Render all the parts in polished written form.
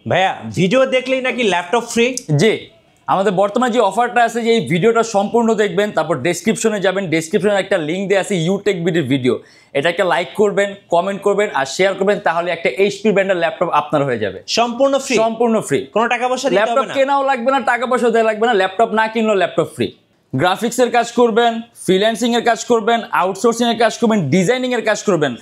ভাইয়া ভিডিও দেখলেই নাকি ল্যাপটপ ফ্রি? জি, আমাদের বর্তমানে যে অফারটা আছে যে এই ভিডিওটা সম্পূর্ণ দেখবেন, তারপর ডেসক্রিপশনে যাবেন, ডেসক্রিপশনে একটা লিঙ্ক দেওয়া আছে ইউটেক বিডির ভিডিও, এটা একটা লাইক করবেন, কমেন্ট করবেন আর শেয়ার করবেন, তাহলে একটা এইচপি ব্র্যান্ডের ল্যাপটপ আপনার হয়ে যাবে সম্পূর্ণ ফ্রি। সম্পূর্ণ ফ্রি, কোনো টাকা পয়সা দিতে হবে ল্যাপটপ না, কেনাও লাগবে না, টাকা পয়সা দেওয়া লাগবে না, ল্যাপটপ না কিনলেও ল্যাপটপ ফ্রি। গ্রাফিক্সের কাজ করবেন, ফ্রিল্যান্সিং এর কাজ করবেন, আউটসোর্সিং এর কাজ করবেন, ডিজাইনিং এর কাজ করবেন,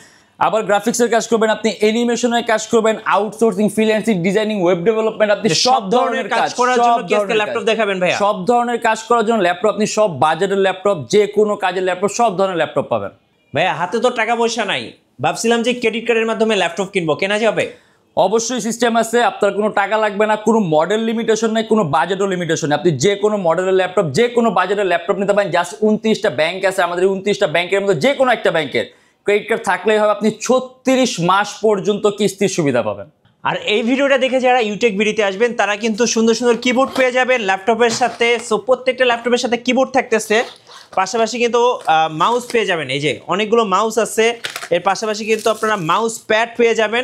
আবার গ্রাফিক্সের কাজ করবেন, আপনি অ্যানিমেশনের কাজ করবেন, outsourcing, freelancing, designing, web development, আপনি সব ধরনের কাজ করার জন্য কি আজকে ল্যাপটপ দেখাবেন ভাইয়া? সব ধরনের কাজ করার জন্য ল্যাপটপ, আপনি সব বাজেটের ল্যাপটপ, যে কোনো কাজের ল্যাপটপ, সব ধরনের ল্যাপটপ পাবেন। ভাইয়া হাতে তো টাকা পয়সা নাই, ভাবছিলাম যে ক্রেডিট কার্ডের মাধ্যমে ল্যাপটপ কিনবো, কেনা যাবে? অবশ্যই সিস্টেম আছে, আপনার কোনো টাকা লাগবে না, কোনো মডেল লিমিটেশন নেই, কোনো বাজেটও লিমিটেশন নেই, আপনি যে কোনো মডেলের ল্যাপটপ, যে কোনো বাজেটের ল্যাপটপ নিতে পারেন। জাস্ট 29টা ব্যাংক আছে আমাদের, 29টা ব্যাংকের মধ্যে যে কোনো একটা ব্যাংকের ক্রেডিট কার্ড থাকলেই হবে, আপনি 36 মাস পর্যন্ত কিস্তির সুবিধা পাবেন। আর এই ভিডিওটা দেখে যারা ইউটেক বিডিতে আসবেন তারা কিন্তু সুন্দর সুন্দর কিবোর্ড পেয়ে যাবেন ল্যাপটপের সাথে। সো প্রত্যেকটা ল্যাপটপের সাথে কিবোর্ড থাকতেছে, পাশাপাশি কিন্তু মাউস পেয়ে যাবেন। এই যে অনেকগুলো মাউস আছে, এর পাশাপাশি কিন্তু আপনারা মাউস প্যাড পেয়ে যাবেন।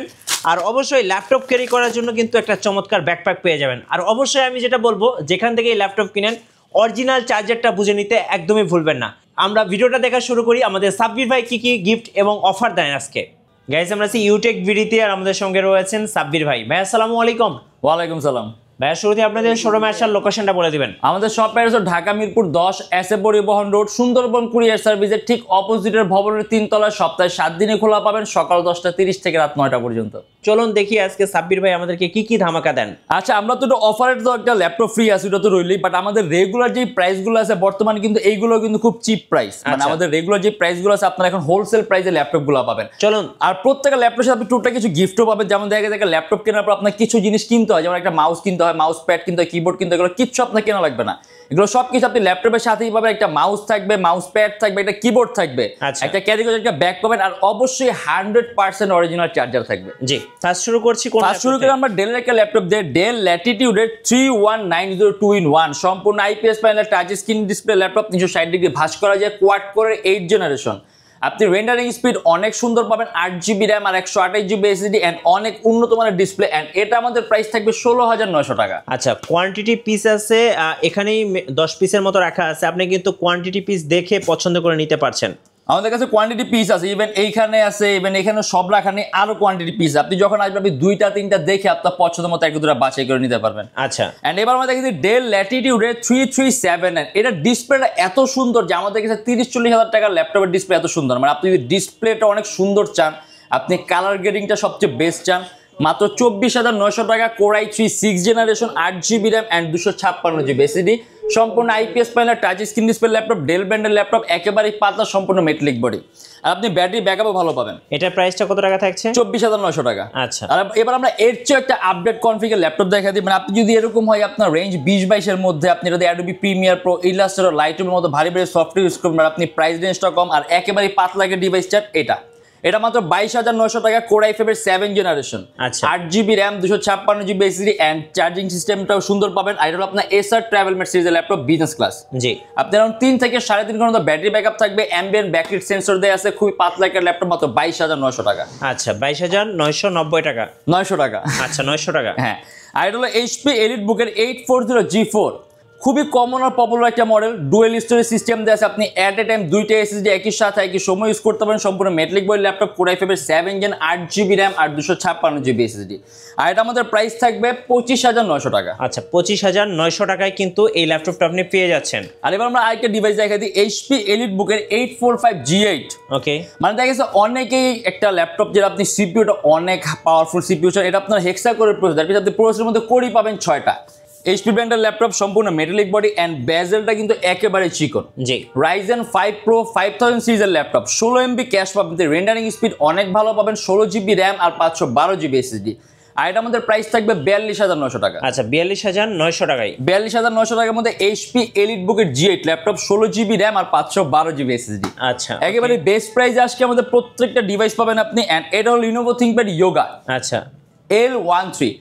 আর অবশ্যই ল্যাপটপ ক্যারি করার জন্য কিন্তু একটা চমৎকার ব্যাকপ্যাক পেয়ে যাবেন। আর অবশ্যই আমি যেটা বলবো, যেখান থেকে এই ল্যাপটপ কিনেন অরিজিনাল চার্জারটা বুঝে নিতে একদমই ভুলবেন না। আমরা ভিডিওটা দেখা শুরু করি। আমাদের সাব্বির ভাই কি কি গিফট এবং অফার দেন আজকে। গাইস, আমরা আছি ইউটেক বিডিতে আর আমাদের সঙ্গে রয়েছেন সাব্বির ভাই। ভাই আসসালামু আলাইকুম। ওয়ালাইকুম সালাম। ভাইয়া শুরুতে আপনাদের শোরুমে আসার লোকেশনটা বলে দিবেন। আমাদের shop address Dhaka Mirpur 10 S A পরিবহন রোড, সুন্দরবন কুরিয়ার সার্ভিসের ঠিক অপোজিটের ভবনের 3 তলায়। সপ্তাহে 7 দিনে খোলা পাবেন, সকাল 10টা 30 থেকে রাত 9টা পর্যন্ত। চলুন দেখি আজকে সাব্বির ভাই আমাদেরকে কি কি ধামাকা দেন। আচ্ছা, আমরা তো অফারের তো একটা ল্যাপটপ ফ্রি আছে, এটা তো রইলেই, বাট আমাদের রেগুলার যে প্রাইসগুলো আছে বর্তমানে কিন্তু এইগুলো কিন্তু খুব চিপ প্রাইস। মানে আমাদের রেগুলার যে প্রাইসগুলো আছে আপনারা এখন হোলসেল প্রাইসে ল্যাপটপগুলো পাবেন। চলুন, আর প্রত্যেকটা ল্যাপটপের সাথে আপনি টুকটাক কিছু গিফটও পাবেন। যেমন দেখা যায় ল্যাপটপ কেনার পর আপনার কিছু জিনিস কিনতে হয়, যেমন একটা মাউস কিনতে হয়, মাউস প্যাড কিনতে হয়, কিবোর্ড কিনতে হয়, এগুলো কিচ্ছু আপনার কেনা লাগবে না। এগুলো সবকিছু আপনি ল্যাপটপের সাথেই পাবেন। একটা মাউস থাকবে, মাউস প্যাড থাকবে, একটা কিবোর্ড থাকবে, একটা ক্যারি করে একটা ব্যাগ পাবেন, আর অবশ্যই 100% অরিজিনাল চার্জার থাকবে। জি, ফার্স্ট শুরু করছি। শুরু করে আমরা ডেলের একটা ল্যাপটপ দিয়ে, ডেল ল্যাটিটিউডের 3190 সম্পূর্ণ IPS panel touch screen display laptop, 360 degree ভাঁজ করা যায়, কোয়াড কোরের 8 জেনারেশন। আপনি রেন্ডারিং স্পিড অনেক সুন্দর পাবেন, 8GB RAM R 128GB SSD and অনেক উন্নত মানের ডিসপ্লে। এন্ড এটা আমাদের প্রাইস থাকবে 16,900 টাকা। আচ্ছা, কোয়ান্টিটি পিস আছে এখানেই 10 পিসের মতো রাখা আছে, আপনি কিন্তু কোয়ান্টিটি পিস দেখে পছন্দ করে নিতে পারছেন। আমাদের কাছে কোয়ান্টিটি পিস আছে, ইভেন এইখানে আছে, ইভেন এখানে সব রাখা নেই, আরো কোয়ান্টিটি পিস। আপনি যখন আসবেন আপনি 2টা 3টা দেখে আপনার পছন্দ মতো এক দুটা বাছাই করে নিতে পারবেন। আচ্ছা, এন্ড এবার আমরা দেখেছি ডেল ল্যাটিটিউডের 3379। এটা ডিসপ্লেটা এত সুন্দর যে আমাদের কাছে 30-40 হাজার টাকার ল্যাপটপের ডিসপ্লে এত সুন্দর। মানে আপনি যদি ডিসপ্লেটা অনেক সুন্দর চান, আপনি কালার গ্রেডিংটা সবচেয়ে বেস্ট চান, মাত্র 24,900 টাকা। Core i3 6 generation, 8GB RAM and 256GB SSD, সম্পূর্ণ IPS panel touch screen display laptop, Dell ব্র্যান্ডের ল্যাপটপ, একেবারেই পাতলা, সম্পূর্ণ মেটালিক বডি, আর আপনি ব্যাটারি ব্যাকআপও ভালো পাবেন। এটার প্রাইসটা কত টাকা থাকছে? 24,900 টাকা। আচ্ছা, আর এবার আমরা এর চেয়ে একটা আপডেট কনফিগার ল্যাপটপ দেখা দিই। মানে আপনি যদি এরকম হয় আপনার রেঞ্জ 20-22 এর মধ্যে, আপনি যদি অ্যাডোবি প্রিমিয়ার প্রো, ইলাস্ট্রেটর, লাইটরুমের মতো ভারী ভারী সফটওয়্যার ইউজ করবেন, আপনি প্রাইস রেঞ্জটা কম আর একেবারেই পাতলা একটা ডিভাইস চান, এটা মাত্র 22,900 টাকা। কোর i5 এর 7 generation, 8GB RAM, 256GB SSD and charging সিস্টেমটাও সুন্দর পাবেন। আর এটা হলো আপনার এসার ট্রাভেলমেট সিরিজের ল্যাপটপ, বিজনেস ক্লাস। জি, আপনার 3 থেকে 3.5 ঘন্টা ব্যাটারি ব্যাকআপ থাকবে, অ্যাম্বিয়েন্ট ব্যাকলাইট সেন্সর দেয়া আছে, খুবই পাতলা একটা ল্যাপটপ, মাত্র 22,900 টাকা। আচ্ছা, 22,990 টাকা। 900 টাকা। আচ্ছা, 900 টাকা। হ্যাঁ, আর এটা হলো এইচপি এলিটবুকের 840G4, খুবই কমন আর পপুলার একটা মডেল। ডুয়েল স্টোরেজ সিস্টেম দেওয়া আছে, আপনি অ্যাট এ টাইম 2টা এসএসডি একই সাথে একই সময় ইউজ করতে পারেন। সম্পূর্ণ metallic body laptop, core i5 এর 7 জেন, 8GB র্যাম আর 256GB এসএসডি। আর এটা আমাদের প্রাইস থাকবে 25,900 টাকা। আচ্ছা, 25,900 টাকায় কিন্তু এই ল্যাপটপটা আপনি পেয়ে যাচ্ছেন। আর এবার আমরা আরেকটা ডিভাইস দেখাই দিই, এইচপি এলিটবুকের 845G8। ওকে, মানে দেখা গেছে অনেকেই একটা ল্যাপটপ যেটা আপনি সিপিইউটা অনেক পাওয়ারফুল সিপিইউ চান, এটা আপনার হেক্সা কোরের প্রসেসর, আপনি প্রসেসরের মধ্যে কোরই পাবেন 6টা। এইচপি ব্র্যান্ডের ল্যাপটপ, সম্পূর্ণ মেটালিক বডি এন্ড বেজেলটা কিন্তু একেবারে চিকন। জি, Ryzen 5 Pro 5000 সিরিজের ল্যাপটপ, 16MB ক্যাশ পাবেন, রেন্ডারিং স্পিড অনেক ভালো পাবেন, 16GB র্যাম আর 512GB এসএসডি। আর এটা আমাদের প্রাইস থাকবে 42,900 টাকা। আচ্ছা, 42,900 টাকায়। 42,900 টাকার মধ্যে এইচপি এলিটবুকের G8 ল্যাপটপ, 16GB র্যাম আর 512GB এসএসডি। আচ্ছা, একেবারে বেস্ট প্রাইসে আজকে আমাদের প্রত্যেকটা ডিভাইস পাবেন আপনি। এন্ড এটা হলো লিনোভো থিংকপ্যাড ইয়োগা। আচ্ছা, L13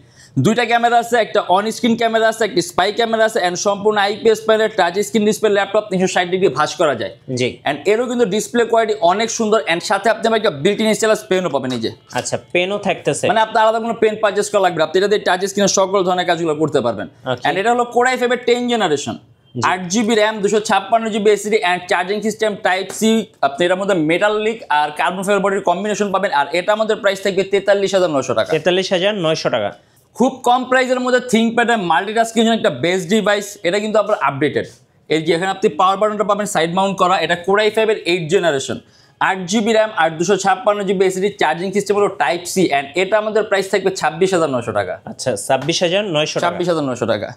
দুইটা ক্যামেরা আছে, একটা অন স্ক্রিন ক্যামেরা আছে, একটা স্পাই ক্যামেরা আছে, এন্ড সম্পূর্ণ IPS panel touch screen display laptop 360 degree ভাঁজ করা যায়। জি, এন্ড এরও কিন্তু ডিসপ্লে কোয়ালিটি অনেক সুন্দর, এন্ড সাথে আপনি একটা বিল্ট ইন স্টাইলাস পেনও পাবেন। এই যে আচ্ছা, পেনও থাকতেছে, মানে আপনার আলাদা কোনো পেন পারচেজ করা লাগবে, আপনি এটা দিয়ে টাচ স্ক্রিনের সকল ধরনের কাজগুলো করতে পারবেন। এন্ড এটা হলো কোর i5 এর 10 generation, 8GB RAM, 256GB SSD and charging system type C. আপনি এটার মধ্যে মেটালিক আর কার্বন ফাইবার বডির কম্বিনেশন পাবেন। আর এটা আমাদের প্রাইস থাকবে 43,900 টাকা। 43,900 টাকা। খুব কম প্রাইসের মধ্যে থিংকপ্যাড এর মাল্টিটাস্কিং এর একটা বেস্ট ডিভাইস। এটা কিন্তু আপনার আপডেটেড। এই যে এখানে আপনি পাওয়ার বাটনটা পাবেন সাইড মাউন্ট করা। এটা কোর i5 এর 8 জেনারেশন, 8GB RAM আর 256GB SSD, চার্জিং সিস্টেম হলো টাইপ সি। এন্ড এটা আমাদের প্রাইস থাকবে 26,900 টাকা। আচ্ছা, 26,900 টাকা। 26,900 টাকা।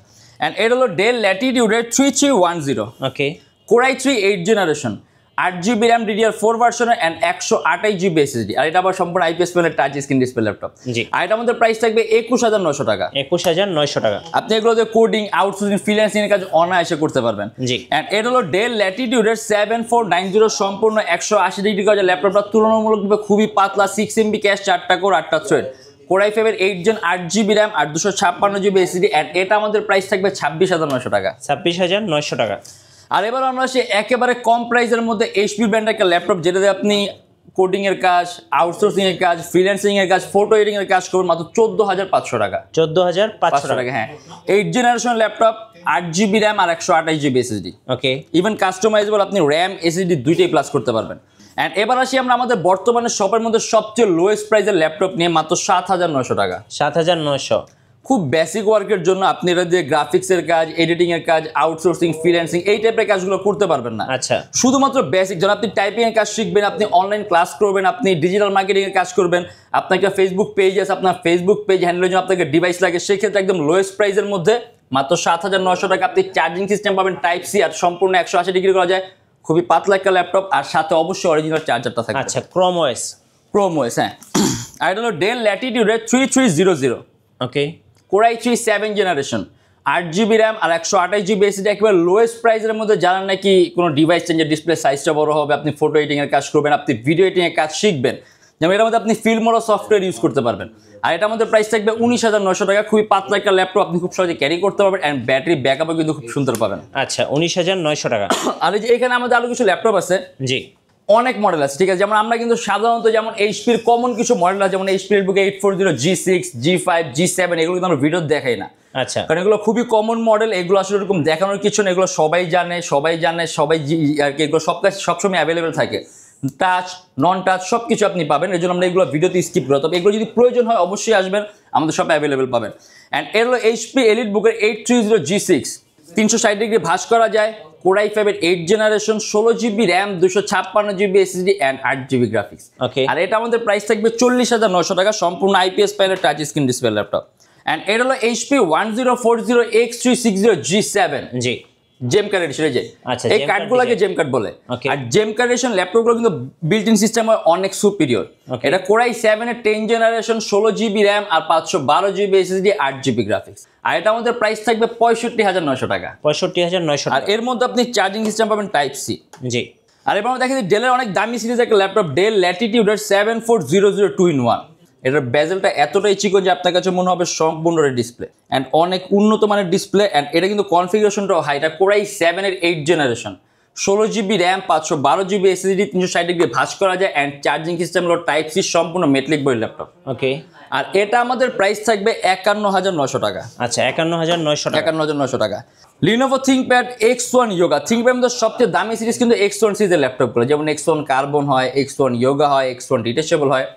এন্ড এটা হলো ডেল ল্যাটিটিউডের 3310, okay, core i3 8 generation, 8GB RAM DDR4 ভার্সনের এন্ড 128GB SSD। আর এটা আবার সম্পূর্ণ IPS panel touch screen display laptop. জি, আর এটা আমাদের প্রাইস থাকবে 21,900 টাকা। 21,900 টাকা। আপনি এগুলো দিয়ে কোডিং, আউটসোর্সিং, ফ্রিল্যান্সিং এর কাজ অনায়াসে করতে পারবেন। জি, এন্ড এটা হলো ডেল ল্যাটিটিউডের 7490 সম্পূর্ণ 180 ডিগ্রি কাজের ল্যাপটপটা তুলনামূলকভাবে খুবই পাতলা, 6MB ক্যাশ, 4টা কোর, 8টা থ্রেড, কোর i5 এর 8 জেন, 8GB RAM আর 256GB SSD। এন্ড এটা আমাদের প্রাইস থাকবে 26,900 টাকা। 26,900 টাকা। আর এবার আমরা আসি একেবারে কম প্রাইসের মধ্যে এইচপি ব্র্যান্ডের একটা ল্যাপটপ, যেটাতে আপনি কোডিং এর কাজ, আউটসোর্সিং এর কাজ, ফ্রিল্যান্সিং এর কাজ, ফটো এডিটিং এর কাজ করবেন মাত্র 14,500 টাকা। 14,500 টাকা। হ্যাঁ, 8 জেনারেশন ল্যাপটপ, 8GB RAM আর 128GB SSD। ওকে, ইভেন কাস্টমাইজেবল, আপনি র্যাম এসএসডি দুইটাই প্লাস করতে পারবেন। এন্ড এবার আসি আমরা আমাদের বর্তমানে শপের মধ্যে সবচেয়ে লোয়েস্ট প্রাইসের ল্যাপটপ নিয়ে, মাত্র 7,900 টাকা। 7,900। খুব বেসিক ওয়ার্কের জন্য আপনি এটা দিয়ে গ্রাফিক্সের কাজ, এডিটিং এর কাজ, আউটসোর্সিং, ফ্রিল্যান্সিং এই টাইপের কাজগুলো করতে পারবেন না। আচ্ছা, শুধুমাত্র বেসিক, যখন আপনি টাইপিং এর কাজ শিখবেন, আপনি অনলাইন ক্লাস করবেন, আপনি ডিজিটাল মার্কেটিং এর কাজ করবেন, আপনার একটা ফেসবুক পেজ আছে, আপনার ফেসবুক পেজ হ্যান্ডেলের জন্য আপনাকে ডিভাইস লাগে, সেক্ষেত্রে একদম লোয়েস্ট প্রাইসের মধ্যে মাত্র 7,900 টাকা আপনি চার্জিং সিস্টেম পাবেন টাইপ সি, আর সম্পূর্ণ 180 ডিগ্রি করা যায়, খুবই পাতলা একটা ল্যাপটপ, আর সাথে অবশ্যই অরিজিনাল চার্জারটা থাকবে। আচ্ছা, ক্রোম ওএস। ক্রোম ওএস, হ্যাঁ। আর এটা হলো ডেল ল্যাটিটিউডের 3300, okay, core i3 7 generation, 8GB RAM আর 128GB SSD। একেবারে লোয়েস্ট প্রাইসের মধ্যে যারা নাকি কোনো ডিভাইস চেঞ্জের, ডিসপ্লে সাইজটা বড় হবে, আপনি ফটো এডিটিং এর কাজ করবেন, আপনি ভিডিও এডিটিং এর কাজ শিখবেন, যেমন এটার মধ্যে আপনি ফিল্মোরা সফটওয়্যার ইউজ করতে পারবেন। আর এটা আমাদের প্রাইস থাকবে 19,900 টাকা। খুবই পাতলা একটা ল্যাপটপ, আপনি খুব সহজে ক্যারি করতে পারবেন, এন্ড ব্যাটারি ব্যাকআপও কিন্তু খুব সুন্দর পাবেন। আচ্ছা, 19,900 টাকা। আর এই যে এখানে আমাদের আরো কিছু ল্যাপটপ আছে, জি, অনেক মডেল আছে, ঠিক আছে। যেমন আমরা কিন্তু সাধারণত যেমন এইচপির কমন কিছু মডেল আছে, যেমন এইচপি বুক 840, G6, G5, G7, এগুলো কিন্তু আমরা ভিডিও দেখাই না, আচ্ছা, কারণ এগুলো খুবই কমন মডেল, এগুলো আসলে এরকম দেখানোর কিছু না, এগুলো সবাই জানে সবাই আর কি, এগুলো সবসময় অ্যাভেলেবেল থাকে, টাচ, নন টাচ সব কিছু আপনি পাবেন। এই জন্য আমরা এগুলো ভিডিওতে স্কিপ করি, তবে এগুলো যদি প্রয়োজন হয় অবশ্যই আসবেন, আমাদের সব অ্যাভেলেবেল পাবেন। অ্যান্ড এর হলো এইচপি এলিট বুকের 830 G6, 360 ডিগ্রি ভাঁজ করা যায়, কোর i5 এর 8 generation, 16GB RAM, 256GB SSD and 8GB graphics. Okay, আর এটা আমাদের প্রাইস থাকবে 40,900 টাকা, সম্পূর্ণ IPS panel touch screen display laptop. And এটা হলো HP 1040 X360 G7, জি, জেম কার্ড এডিশন। এই যে আচ্ছা, এই গেম কার্ডগুলোকে জেম কার্ড বলে। Okay. আর জেম কার্ড এডিশন ল্যাপটপগুলো কিন্তু বিল্ট ইন সিস্টেম হয় অনেক সুপিরিয়র। Okay. এটা কোর i7 এর 10 জেনারেশন, 16GB RAM আর 512GB SSD, 8GB গ্রাফিক্স। আর এটা আমাদের প্রাইস থাকবে 65,900 টাকা। 65,900 আর টাকা। এর মধ্যে আপনি চার্জিং সিস্টেম পাবেন টাইপ সি। জি, আর এবার আমরা দেখি ডেলের অনেক দামি সিরিজ একটা ল্যাপটপ, ডেল ল্যাটিটিউডের 7400 2-in-1। এটার বেজেলটা এতটাই চিকন যে আপনার কাছে মনে হবে সম্পূর্ণ ডিসপ্লে, অ্যান্ড অনেক উন্নত মানের ডিসপ্লে। অ্যান্ড এটা কিন্তু কনফিগারেশনটাও হাই, এটা কোর i7 এর 8 generation, 16GB RAM, 512GB SSD, 360 degree ভাঁজ করা যায়, অ্যান্ড চার্জিং সিস্টেম হলো টাইপ সি, সম্পূর্ণ মেটালিক বডি ল্যাপটপ। ওকে, আর এটা আমাদের প্রাইস থাকবে 51,900 টাকা। আচ্ছা, 51,900 টাকা। 51,900 টাকা। Lenovo ThinkPad X1 Yoga, ThinkPad মধ্যে সবচেয়ে দামি সিরিজ কিন্তু X1 সিরিজের ল্যাপটপগুলো, যেমন X1 কার্বন হয়, X1 Yoga হয়, X1 ডিটেচেবল হয়।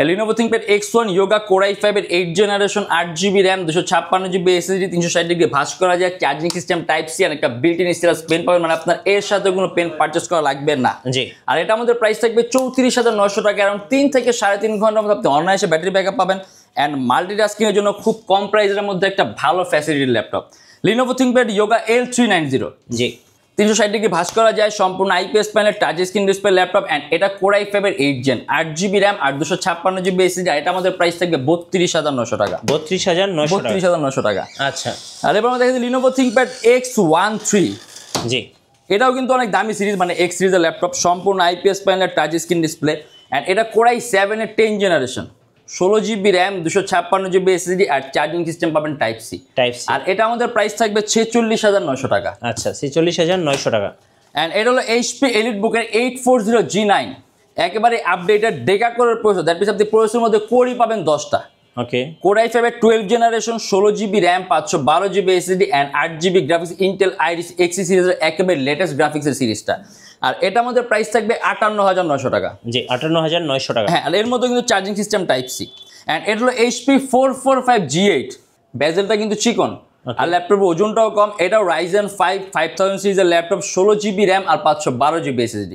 Lenovo ThinkPad X1 Yoga, core i5 এর 8 generation, 8GB RAM, 256GB SSD, 360 degree ভাঁজ করা যায়, চার্জিং সিস্টেম টাইপ সি, আর একটা বিল্ট ইন স্টাইলাস পেন পাবেন, মানে আপনার এর সাথে কোনো পেন পারচেস করা লাগবে না। জি, আর এটা আমাদের প্রাইস থাকবে 34,900 টাকা। অ্যারাউন্ড 3 থেকে 3.5 ঘন্টার মধ্যে আপনি অনায়াসে ব্যাটারি ব্যাকআপ পাবেন, অ্যান্ড মাল্টিটাস্কিং এর জন্য খুব কম প্রাইসের মধ্যে একটা ভালো ফ্যাসিলিটির laptop. Lenovo ThinkPad Yoga L390, জি, 360 ডিগ্রি ভাঁজ করা যায়, সম্পূর্ণ IPS panel touch screen display laptop, and এটা কোর i5 এর 8 জেন, 8GB RAM আর 256GB SSD। এটা আমাদের প্রাইস থাকবে 32,900 টাকা। 32,900 টাকা। 32,900 টাকা। আচ্ছা, আর এবার আমরা দেখি লিনোভো থিংকপ্যাড X13, জি, এটাও কিন্তু অনেক দামি সিরিজ, মানে X সিরিজের ল্যাপটপ, সম্পূর্ণ IPS panel touch screen display, and এটা কোর i7 এর 10 generation, 16 GB RAM 256 GB SSD আর চার্জিং সিস্টেম পাবেন টাইপ সি। আর এটা আমাদের প্রাইস থাকবে 46,900 টাকা। আচ্ছা 46,900 টাকা। অ্যান্ড এটা হলো HP EliteBook-এর 840G9, একেবারে আপডেটেড ডেকা কোরের প্রসেসর। দ্যাট মিনস আপনি প্রসেসরের মধ্যে কোরই পাবেন 10টা। ওকে, Core i5-এর 12 generation, 16 GB RAM, 512 GB SSD and 8 GB graphics, Intel iris Xe সিরিজের একেবারে লেটেস্ট গ্রাফিক্সের সিরিজটা। আর এটা আমাদের প্রাইস থাকবে 58,900 টাকা। জি 58,900 টাকা। হ্যাঁ, আর এর মধ্যে কিন্তু charging system type C. And এটা হলো HP 445G8, বেজেলটা কিন্তু চিকন আর ল্যাপটপের ওজনটাও কম। এটাও Ryzen 5 5000 সিরিজের ল্যাপটপ, 16 GB র্যাম আর 512 GB SSD,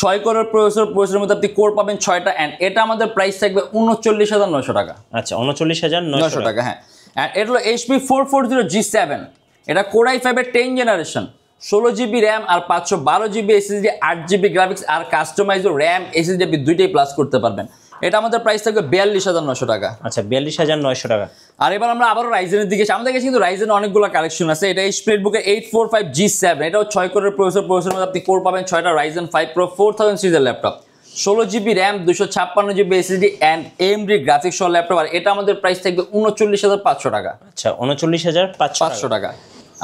6 কোরের প্রসেসরের মধ্যে আপনি কোর পাবেন 6টা। অ্যান্ড এটা আমাদের প্রাইস থাকবে 39,900 টাকা। আচ্ছা 39,900 টাকা। হ্যাঁ, অ্যান্ড এটা হলো HP 440G7, এটা Core i5-এর 10 জেনারেশন, 16 GB র্যাম আর 512 GB SSD, 8 GB গ্রাফিক্স আর কাস্টমাইজড র্যাম SSD আপনি দুইটাই প্লাস করতে পারবেন। এটা আমাদের প্রাইস থাকবে 42,900 টাকা। আচ্ছা 42,900 টাকা। আর এবার আমরা আবারও রাইজেনের দিকে, আমাদের কাছে কিন্তু রাইজেনের অনেকগুলো কালেকশন আছে। এটা HP EliteBook-এর 845G7, এটাও 6 কোরের প্রসেসরের মধ্যে আপনি কোর পাবেন 6টা, Ryzen 5 Pro 4000 সিরিজের laptop, 16 GB RAM, 256 GB SSD and AMD graphics সহ ল্যাপটপ। আর এটা আমাদের প্রাইস থাকবে 39,500 টাকা। আচ্ছা 39,500 টাকা।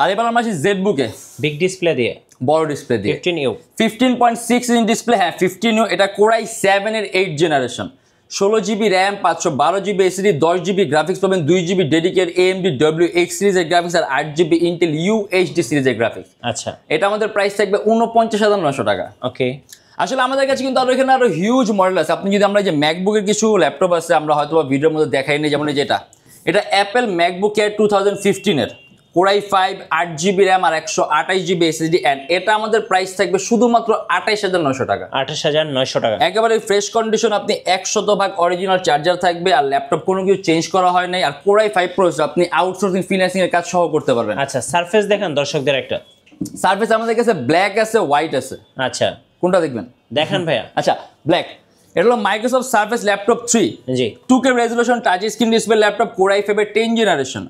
আর এবার আমরা আসি ZBook-এ, বিগ ডিসপ্লে দিয়ে, বড় ডিসপ্লে দিয়ে, 15U 15.6 ইঞ্চ ডিসপ্লে। হ্যাঁ 15U, এটা Core i7-এর 8 generation, 16 GB RAM, 512 GB SSD, 10 GB graphics পাবেন, 2 GB ডেডিকেটেড AMD WX সিরিজের গ্রাফিক্স আর 8 GB ইন্টেল UHD সিরিজের গ্রাফিক্স। আচ্ছা এটা আমাদের প্রাইস থাকবে 49,900 টাকা। ওকে, আসলে আমাদের কাছে কিন্তু আরো এখানে আরো হিউজ মডেল আছে। আপনি যদি আমরা যে ম্যাকবুকের কিছু ল্যাপটপ আছে, আমরা হয়তো ভিডিওর মধ্যে দেখাই নি, যেমন যেটা এটা অ্যাপেল ম্যাকবুক এয়ার 2015-এর, Core i5, 8 GB র্যাম আর 128 GB SSD অ্যান্ড এটা আমাদের প্রাইস থাকবে শুধুমাত্র 28,900 টাকা। 28,900 টাকা। একেবারে ফ্রেশ কন্ডিশন, আপনি 100% অরিজিনাল চার্জার থাকবে আর ল্যাপটপ কোনো কিছু চেঞ্জ করা হয় নাই। আর Core i5 প্রসেসর আপনি আউটসোর্সিং ফিন্যান্সিং এর কাজ সহ করতে পারবেন। আচ্ছা সারফেস দেখান দর্শকদের একটা। সারফেস আমাদের কাছে ব্ল্যাক আছে, হোয়াইট আছে। আচ্ছা কোনটা দেখবেন? দেখান ভাইয়া। আচ্ছা ব্ল্যাক, এটা হলো মাইক্রোসফট সারফেস ল্যাপটপ 3, জি 2K resolution touch screen display laptop, Core i5-এর 10 জেনারেশন,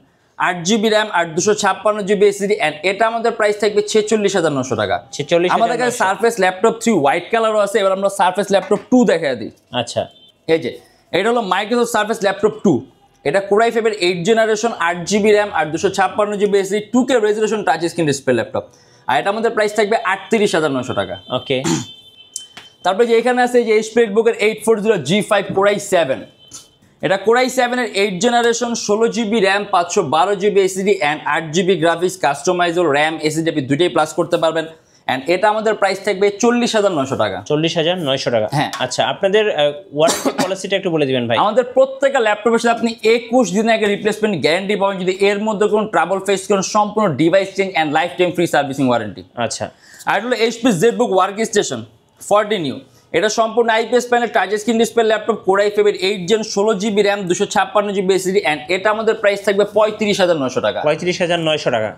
8 GB র্যাম আর 256 GB SSD অ্যান্ড এটা আমাদের প্রাইস থাকবে 46,900 টাকা। 46,900 আমাদের কাছে সারফেস ল্যাপটপ 3 হোয়াইট কালারও আছে। এবার আমরা সারফেস ল্যাপটপ 2 দেখাই দিই। আচ্ছা এই যে এটা হলো মাইক্রোসফট সারফেস ল্যাপটপ 2, এটা Core i5-এর 8 জেনারেশন, 8 GB র্যাম আর 256 GB SSD, 2K resolution touch screen display laptop. আর এটা আমাদের প্রাইস থাকবে 38,900 টাকা। ওকে, তারপরে যে এখানে আছে যে HP EliteBook-এর 840G5 Core i7, এটা Core i7-এর 8 generation, 16 GB RAM, 512 GB SSD and 8 GB graphics, customised RAM SSD আপনি দুইটাই প্লাস করতে পারবেন। অ্যান্ড এটা আমাদের প্রাইস থাকবে 40,900 টাকা। 40,900 টাকা। হ্যাঁ। আচ্ছা আপনাদের ওয়ারেন্টি পলিসিটা একটু বলে দিবেন ভাই। আমাদের প্রত্যেকটা ল্যাপটপের সাথে আপনি 21 দিনের আগে রিপ্লেসমেন্ট গ্যারান্টি পাবেন। যদি এর মধ্যে কোনো ট্রাবল ফেস করেন, সম্পূর্ণ device change and life time free servicing warranty. আচ্ছা আর এটা হলো HP ZBook ওয়ার্কস্টেশন 14U, এটা সম্পূর্ণ IPS panel touch screen display laptop, Core i5-এর 8 gen, 16 GB RAM, 256 GB SSD and এটা আমাদের প্রাইস থাকবে 35,900 টাকা। 35,900 টাকা।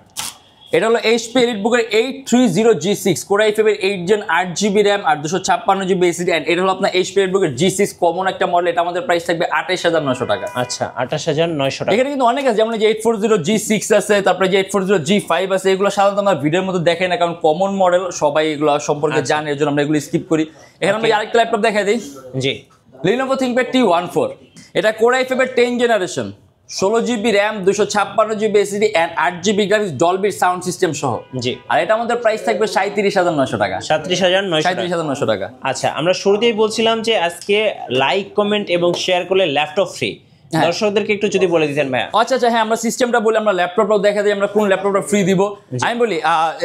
এটা হলো HP EliteBook-এর 830G6, Core i5-এর 8 জেন, 8 GB র্যাম আর 256 GB SSD অ্যান্ড এটা হলো আপনার HP EliteBook-এর G6 কমন একটা মডেল। এটা আমাদের প্রাইস থাকবে 28,900 টাকা। আচ্ছা 28,900 টাকা। এখানে কিন্তু অনেক আছে, যেমন যে 840G6 আছে, তারপরে যে 840G5 আছে। এগুলো সাধারণত আমরা ভিডিওর মধ্যে দেখাই না, কারণ কমন মডেল, সবাই এগুলো সম্পর্কে জানে, এর জন্য আমরা এগুলো স্কিপ করি। এখানে আমরা আরেকটা ল্যাপটপ দেখাই দিই, জি Lenovo ThinkPad T14, এটা Core i5-এর 10 generation, 16 GB RAM, 256 GB SSD and 8 GB graphics, Dolby sound system সহ। জি। আর এটা আমাদের প্রাইস থাকবে 37,900 টাকা। 37,900 টাকা। আচ্ছা আমরা শুরুতেই বলছিলাম যে আজকে লাইক, কমেন্ট এবং শেয়ার করলে ল্যাপটপ ফ্রি। দর্শকদেরকে একটু যদি বলে দিতেন ভাইয়া। আচ্ছা হ্যাঁ, আমরা সিস্টেমটা বলি, আমরা ল্যাপটপটাও দেখা দিই, আমরা কোন ল্যাপটপটা ফ্রি দিব। আমি বলি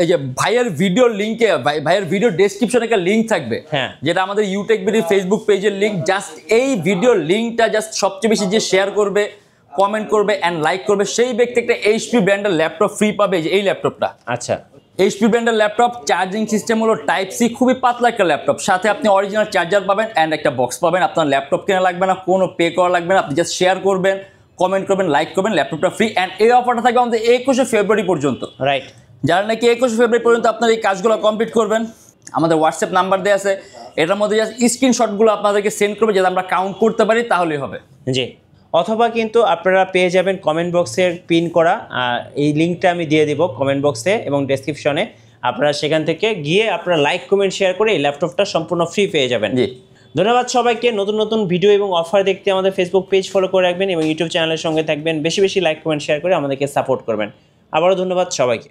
এই যে ভাইয়ের ভিডিওর লিংকে, ভাইয়ের ভিডিও ডেসক্রিপশনে একটা লিংক থাকবে, হ্যাঁ, যেটা আমাদের ইউটেক বিডি ফেসবুক পেজের লিংক। জাস্ট এই ভিডিওর লিংকটা জাস্ট সবচেয়ে বেশি যে শেয়ার করবে, কমেন্ট করবে অ্যান্ড লাইক করবে, সেই ব্যক্তি একটা HP ব্র্যান্ডের ল্যাপটপ ফ্রি পাবে। যে এই ল্যাপটপটা, আচ্ছা HP ব্র্যান্ডের ল্যাপটপ, চার্জিং সিস্টেম হলো টাইপ সি, খুবই পাতলা একটা ল্যাপটপ, সাথে আপনি অরিজিনাল চার্জার পাবেন অ্যান্ড একটা বক্স পাবেন। আপনার ল্যাপটপ কেনা লাগবে না, কোনো পে করা লাগবে না, আপনি জাস্ট শেয়ার করবেন, কমেন্ট করবেন, লাইক করবেন, ল্যাপটপটা ফ্রি। অ্যান্ড এই অফারটা থাকবে আমাদের 21শে ফেব্রুয়ারি পর্যন্ত। রাইট, যারা নাকি 21শে ফেব্রুয়ারি পর্যন্ত আপনার এই কাজগুলো কমপ্লিট করবেন, আমাদের হোয়াটসঅ্যাপ নাম্বার দেওয়া আছে, এটার মধ্যে জাস্ট স্ক্রিনশটগুলো আপনাদেরকে সেন্ড করবে, যাতে আমরা কাউন্ট করতে পারি, তাহলেই হবে। জি, অথবা কিন্তু আপনারা পেয়ে যাবেন কমেন্ট বক্সের পিন করা এই লিঙ্কটা আমি দিয়ে দিব কমেন্ট বক্সে এবং ডেসক্রিপশনে। আপনারা সেখান থেকে গিয়ে আপনারা লাইক, কমেন্ট, শেয়ার করে এই ল্যাপটপটা সম্পূর্ণ ফ্রি পেয়ে যাবেন। জি, ধন্যবাদ সবাইকে। নতুন নতুন ভিডিও এবং অফার দেখতে আমাদের ফেসবুক পেজ ফলো করে রাখবেন এবং ইউটিউব চ্যানেলের সঙ্গে থাকবেন। বেশি বেশি লাইক কমেন্ট শেয়ার করে আমাদেরকে সাপোর্ট করবেন। আবারও ধন্যবাদ সবাইকে।